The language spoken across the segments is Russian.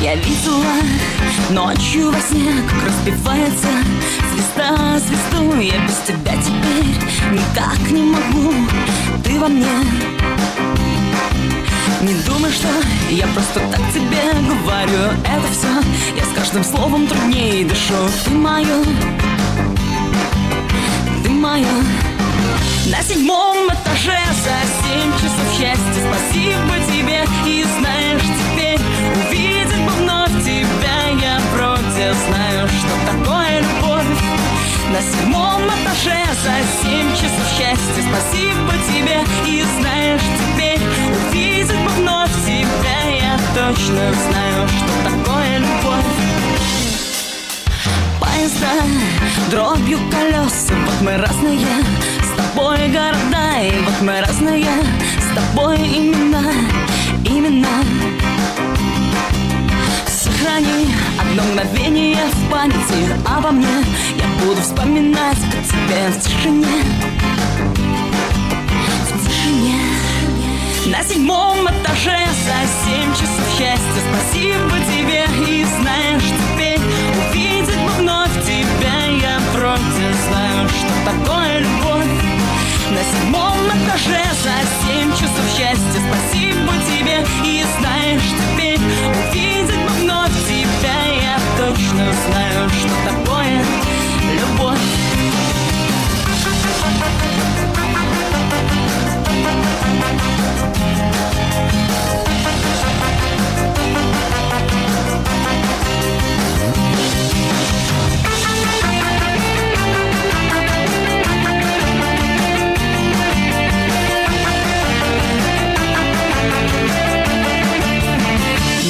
Я видела ночью во сне, как разбивается звезда звезду. Я без тебя теперь никак не могу. Ты во мне. Не думай, что я просто так тебе говорю это все. Я с каждым словом труднее дышу. Ты моя, ты моя. На 7-м этаже за 7 часов счастья. Спасибо тебе. И знаешь, теперь увидеть бы вновь тебя. Я вроде знаю, что такое любовь. На 7-м этаже за 7 часов счастья. Спасибо тебе. И знаешь, теперь увидеть бы вновь тебя. Я точно знаю, что такое любовь. Поезда дробью колес. Вот мы разные с тобой города. И вот мы разные с тобой имена. Сохрани одно мгновение в памяти обо мне. Я буду вспоминать о тебе в тишине. В тишине. На 7-м этаже за 7 часов счастья. Спасибо тебе. И знаешь, теперь увидеть бы вновь тебя. Я вроде знаю, что такое любовь. На 7-м этаже за 7 часов счастья. Спасибо тебе. И знаешь, теперь увидеть бы вновь тебя. Я точно знаю, что такое любовь.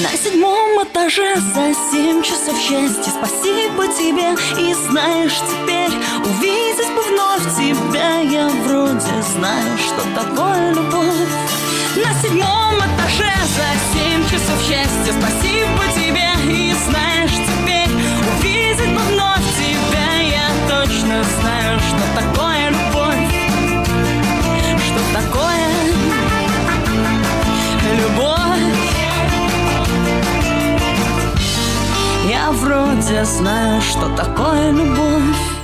На 7-м этаже за 7 часов счастья. Спасибо тебе. И знаешь, теперь увидеть бы вновь тебя. Я вроде знаю, что такое любовь. На 7-м этаже за 7 часов счастья. Спасибо тебе. И знаешь, теперь увидеть бы вновь тебя. Я точно знаю, что такое любовь. Что такое любовь. Я вроде знаю, что такое любовь.